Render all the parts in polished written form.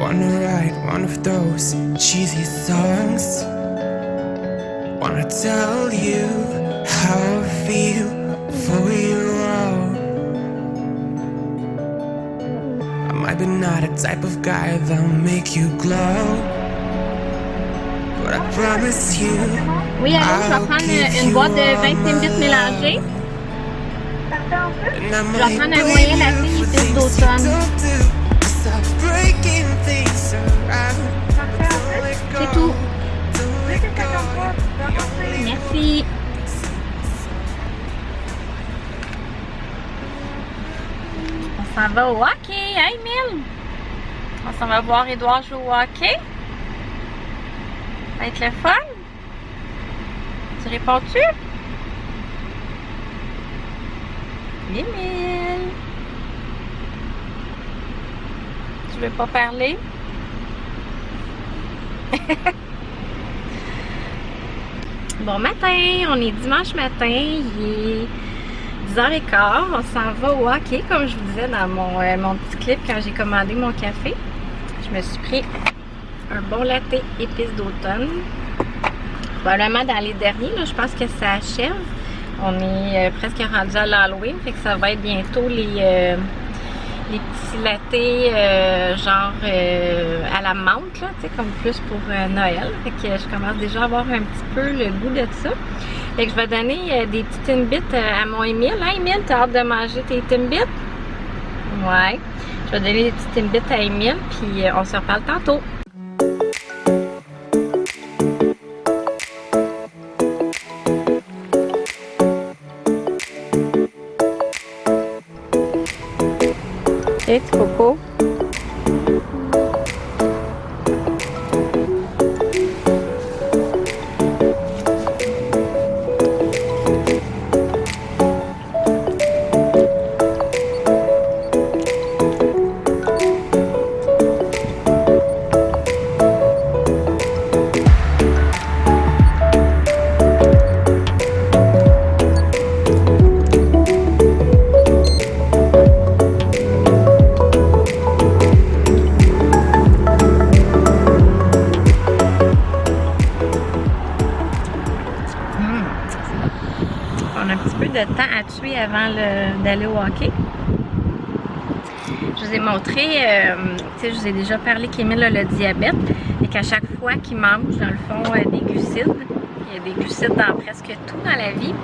Wanna write one of those cheesy songs. Wanna tell you how I feel for you all. I might be not the type of guy that'll make you glow, but I promise you Oui, allô, je vais prendre une boîte de 20 Timbits mélangés. Je vais prendre un moyen latte épice d'automne. C'est tout. Merci. On s'en va au hockey, hein, Emile? On s'en va voir Édouard jouer au hockey. Ça va être le fun. Tu réponds-tu? Emile? Tu veux pas parler? Bon matin, on est dimanche matin, il est 10h15, on s'en va au hockey comme je vous disais dans mon petit clip quand j'ai commandé mon café. Je me suis pris un bon latte épice d'automne, probablement dans les derniers, là, je pense que ça achève. On est presque rendu à l'Halloween, fait que ça va être bientôt les petits lattés genre à la menthe, là, comme plus pour Noël. Fait que je commence déjà à avoir un petit peu le goût de ça. Fait que je vais donner des petits Timbits à mon Emile. Hein, Emile, t'as hâte de manger tes Timbits? Ouais. Je vais donner des petits Timbits à Emile, puis on se reparle tantôt. Et petit coco. On a un petit peu de temps à tuer avant d'aller au hockey. Je vous ai montré, je vous ai déjà parlé qu'Emile a le diabète et qu'à chaque fois qu'il mange, dans le fond, des glucides, il y a des glucides dans presque tout dans la vie.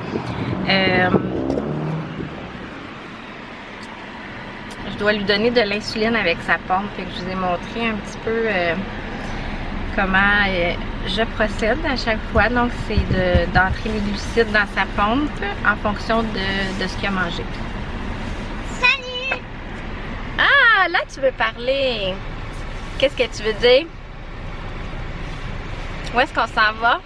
Je dois lui donner de l'insuline avec sa pompe. Fait que je vous ai montré un petit peu comment je procède à chaque fois. Donc, c'est d'entrer les glucides dans sa pompe en fonction de ce qu'il a mangé. Salut! Ah, là, tu veux parler. Qu'est-ce que tu veux dire? Où est-ce qu'on s'en va?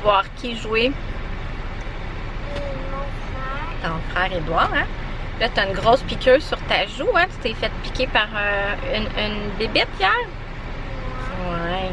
Voir qui jouer? Ton frère Édouard, hein? Là, tu as une grosse piqûre sur ta joue, hein? Tu t'es fait piquer par une bébête hier? Ouais.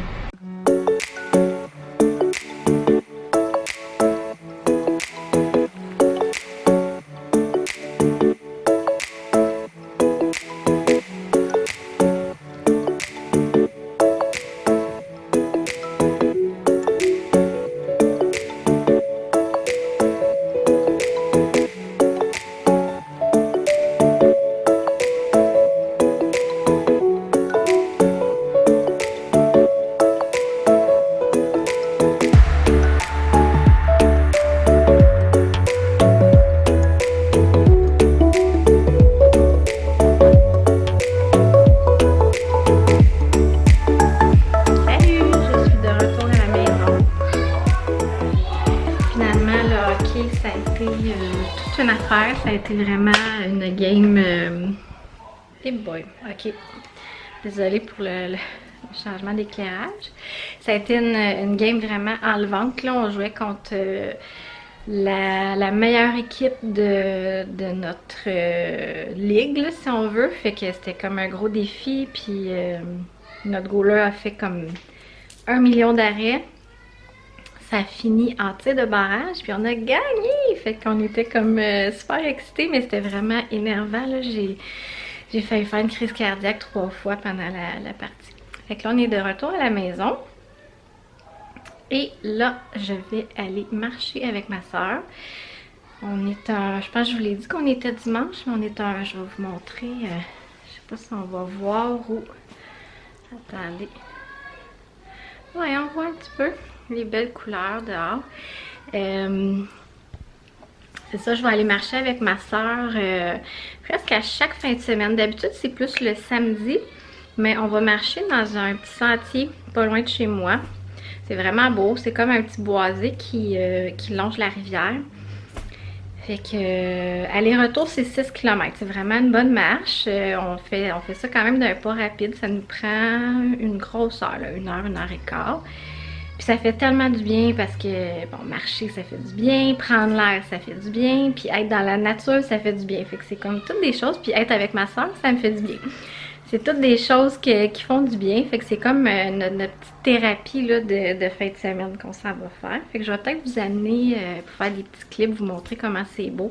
Ça a été toute une affaire, ça a été vraiment une game. Hey boy, ok. Désolée pour le changement d'éclairage. Ça a été une game vraiment enlevante. Là, on jouait contre la meilleure équipe de notre ligue, là, si on veut. Fait que c'était comme un gros défi. Puis notre goaler a fait comme 1 million d'arrêts. Ça a fini en tir de barrage, puis on a gagné! Fait qu'on était comme super excités, mais c'était vraiment énervant, là. J'ai failli faire une crise cardiaque 3 fois pendant la partie. Fait que là, on est de retour à la maison. Et là, je vais aller marcher avec ma soeur. On est un... Je pense que je vous l'ai dit qu'on était dimanche, mais on est un... Je vais vous montrer... je sais pas si on va voir ou... Attendez. Ouais, on voit un petit peu les belles couleurs dehors. C'est ça, je vais aller marcher avec ma soeur presque à chaque fin de semaine. D'habitude, c'est plus le samedi, mais on va marcher dans un petit sentier pas loin de chez moi. C'est vraiment beau, c'est comme un petit boisé qui longe la rivière. Fait que aller-retour, c'est 6 km. C'est vraiment une bonne marche. On fait ça quand même d'un pas rapide. Ça nous prend une grosse heure, là, 1 heure et quart. Puis ça fait tellement du bien parce que, bon, marcher, ça fait du bien, prendre l'air, ça fait du bien, puis être dans la nature, ça fait du bien. Fait que c'est comme toutes des choses, puis être avec ma soeur, ça me fait du bien. C'est toutes des choses qui font du bien, fait que c'est comme notre petite thérapie là, de fin de semaine qu'on s'en va faire. Fait que je vais peut-être vous amener pour faire des petits clips, vous montrer comment c'est beau.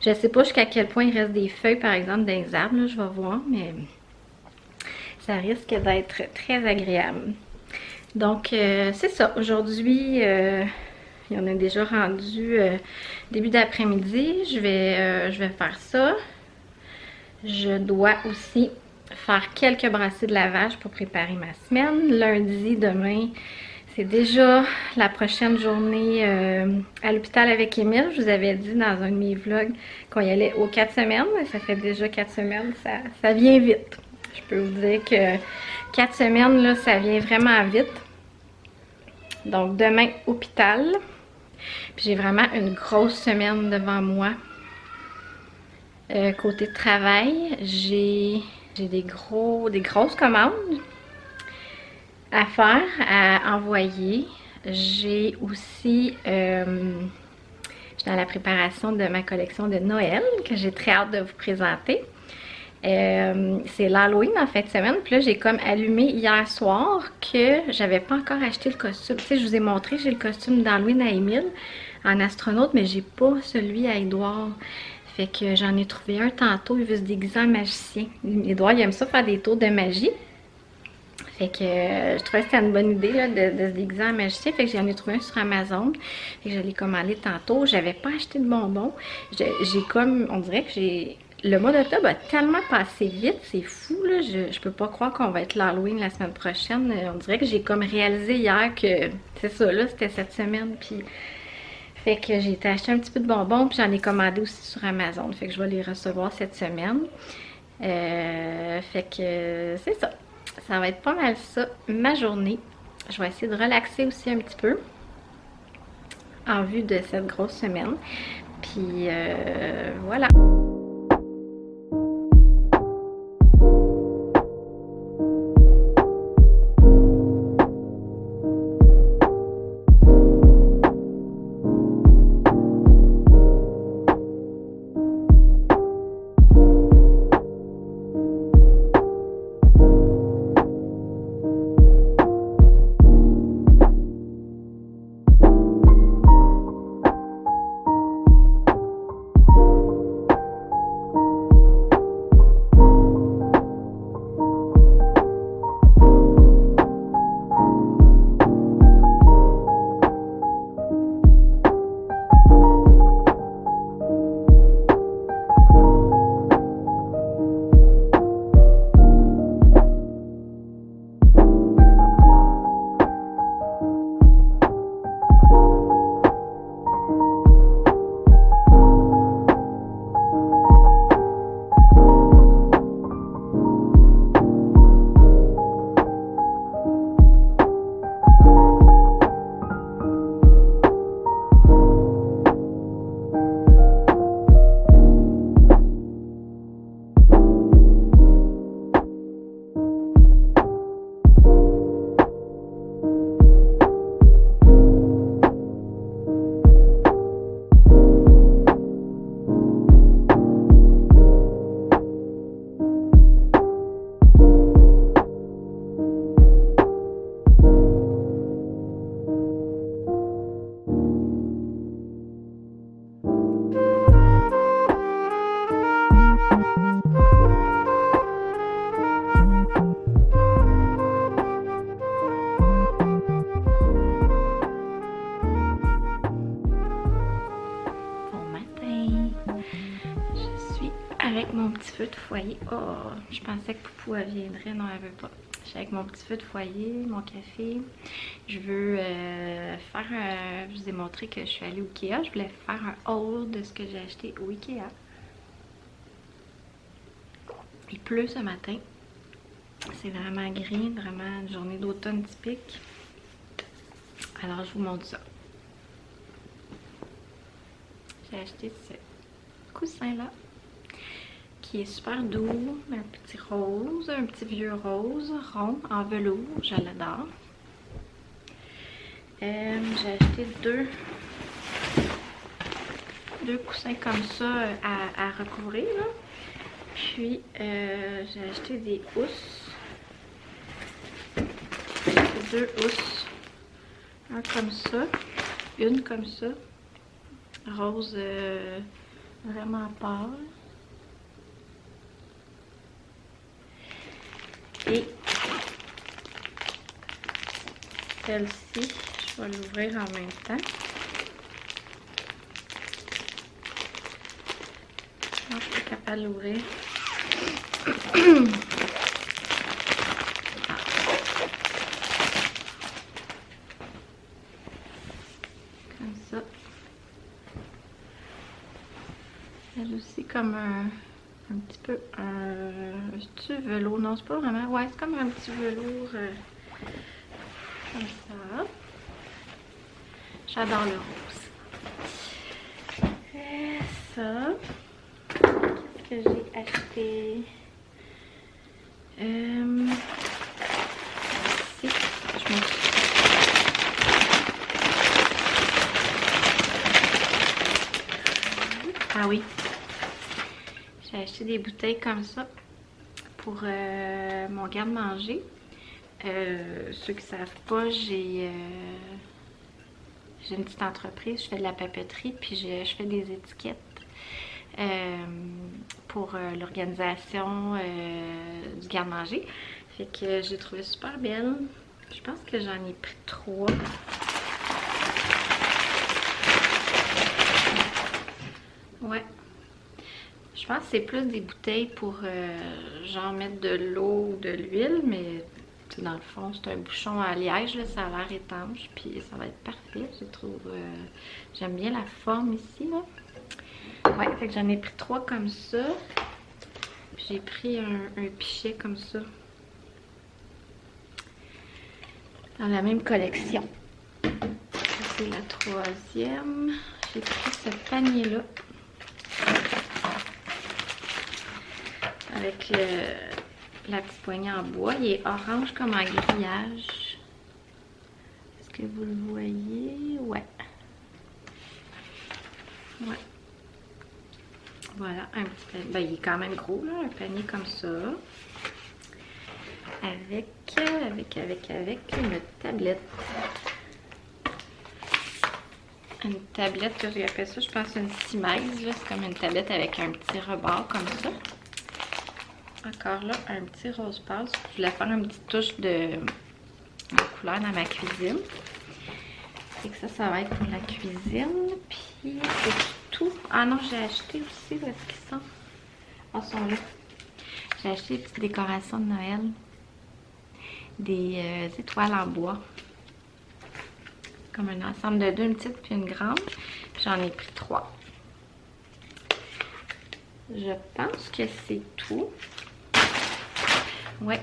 Je sais pas jusqu'à quel point il reste des feuilles, par exemple, dans les arbres, là, je vais voir, mais ça risque d'être très agréable. Donc, c'est ça. Aujourd'hui, il y en a déjà rendu début d'après-midi. Je vais faire ça. Je dois aussi faire quelques brassées de lavage pour préparer ma semaine. Lundi, demain, c'est déjà la prochaine journée à l'hôpital avec Émile. Je vous avais dit dans un de mes vlogs qu'on y allait aux 4 semaines. Ça fait déjà 4 semaines. Ça vient vite. Je peux vous dire que 4 semaines, là, ça vient vraiment vite. Donc, demain, hôpital. Puis j'ai vraiment une grosse semaine devant moi. Côté travail, j'ai des grosses commandes à faire, à envoyer. J'ai aussi... je suis dans la préparation de ma collection de Noël que j'ai très hâte de vous présenter. C'est l'Halloween en fin de semaine, puis là j'ai comme allumé hier soir que j'avais pas encore acheté le costume. Tu sais, je vous ai montré, j'ai le costume d'Halloween à Émile en astronaute, mais j'ai pas celui à Édouard. Fait que j'en ai trouvé un tantôt, il veut se déguiser en magicien. Édouard, il aime ça faire des tours de magie. Fait que je trouvais que c'était une bonne idée là, de se déguiser en magicien. Fait que j'en ai trouvé un sur Amazon. Fait que je l'ai commandé tantôt. J'avais pas acheté de bonbons. J'ai comme, on dirait que j'ai... Le mois d'octobre a tellement passé vite, c'est fou là, je peux pas croire qu'on va être l'Halloween la semaine prochaine. On dirait que j'ai comme réalisé hier que c'est ça là, c'était cette semaine, puis fait que j'ai été acheter un petit peu de bonbons, puis j'en ai commandé aussi sur Amazon, fait que je vais les recevoir cette semaine. Fait que c'est ça, ça va être pas mal ça, ma journée. Je vais essayer de relaxer aussi un petit peu en vue de cette grosse semaine, puis voilà. feu de foyer. Oh, je pensais que Poupou elle viendrait. Non, elle veut pas. Je suis avec mon petit feu de foyer, mon café. Je veux faire je vous ai montré que je suis allée au Ikea. Je voulais faire un haul de ce que j'ai acheté au Ikea. Il pleut ce matin. C'est vraiment gris, vraiment une journée d'automne typique. Alors, je vous montre ça. J'ai acheté ce coussin-là, qui est super doux, un petit rose, un petit vieux rose rond en velours, je l'adore. J'ai acheté deux coussins comme ça à recouvrir, là. Puis j'ai acheté des housses, 2 housses, un comme ça, une comme ça, rose vraiment pâle. Et celle-ci, je vais l'ouvrir en même temps. Je suis capable de l'ouvrir. Comme ça. Elle aussi comme un petit peu c'est-tu velours? Non, c'est pas vraiment. Ouais, c'est comme un petit velours comme ça. J'adore le rose. Et ça. Qu'est-ce que j'ai acheté? Ici, je me suis... Ah oui. J'ai acheté des bouteilles comme ça pour mon garde-manger. Ceux qui ne savent pas, j'ai une petite entreprise, je fais de la papeterie, puis je fais des étiquettes pour l'organisation du garde-manger. Fait que j'ai trouvé super belle. Je pense que j'en ai pris 3. Ouais. Je pense que c'est plus des bouteilles pour genre mettre de l'eau ou de l'huile, mais dans le fond, c'est un bouchon à liège, là, ça a l'air étanche, puis ça va être parfait, je trouve. J'aime bien la forme ici, là. Ouais, fait que j'en ai pris 3 comme ça. J'ai pris un pichet comme ça. Dans la même collection. C'est la 3e. J'ai pris ce panier-là. Avec la petite poignée en bois. Il est orange comme un grillage. Est-ce que vous le voyez? Ouais. Ouais. Voilà, un petit panier. Ben, il est quand même gros, là. Un panier comme ça. Avec une tablette. Une tablette, j'ai appelé ça, je pense, une simaise. C'est comme une tablette avec un petit rebord comme ça. Encore là, un petit rose pâle. Je voulais faire une petite touche de couleur dans ma cuisine. Et que ça va être pour la cuisine. Puis c'est tout. Ah non, j'ai acheté aussi, où est-ce qu'ils sont? Ah, ils sont là. J'ai acheté des petites décorations de Noël. Des étoiles en bois. Comme un ensemble de 2, une petite puis une grande. Puis j'en ai pris 3. Je pense que c'est tout. Ouais,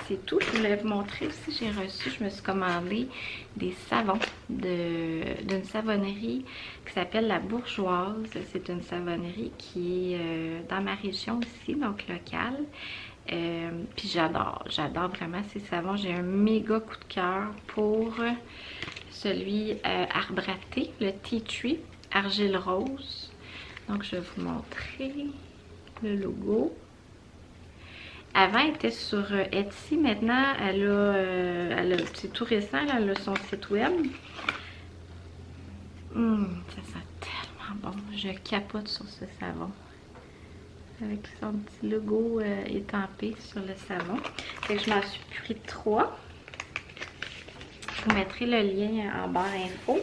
c'est tout. Je voulais vous montrer aussi, j'ai reçu, je me suis commandé des savons d'une savonnerie qui s'appelle La Bourgeoise. C'est une savonnerie qui est dans ma région ici, donc locale. Puis j'adore vraiment ces savons. J'ai un méga coup de cœur pour celui arbraté, le Tea Tree, argile rose. Donc je vais vous montrer le logo. Avant, elle était sur Etsy. Maintenant, c'est tout récent, là, elle a son site web. Ça sent tellement bon. Je capote sur ce savon. Avec son petit logo étampé sur le savon. Fait que je m'en suis pris 3. Je vous mettrai le lien en barre info.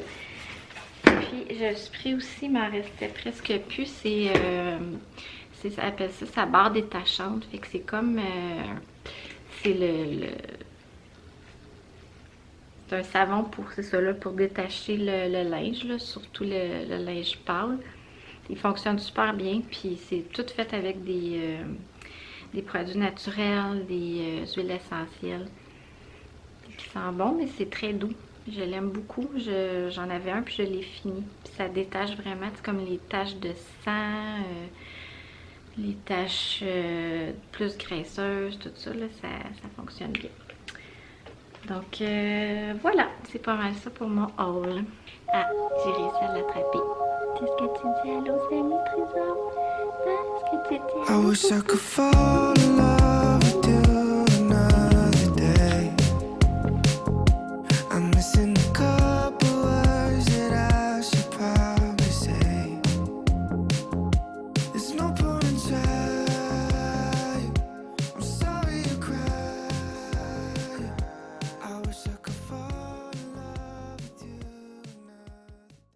Puis, je suis pris aussi, il m'en restait presque plus. Ça appelle ça sa barre détachante. Fait que c'est comme... c'est c'est un savon pour, c'est ça là, pour détacher le linge, là, surtout le linge pâle. Il fonctionne super bien, puis c'est tout fait avec des produits naturels, des huiles essentielles. Qui sent bon, mais c'est très doux. Je l'aime beaucoup. J'en avais un, puis je l'ai fini. Puis ça détache vraiment, c'est comme les taches de sang, les taches plus graisseuses, tout ça, là, ça fonctionne bien. Donc voilà, c'est pas mal ça pour mon haul. Ah, j'ai réussi à l'attraper. Qu'est-ce que tu dis à l'Océanie, Trésor? Qu'est-ce que tu dis à I wish I could fall in love with you.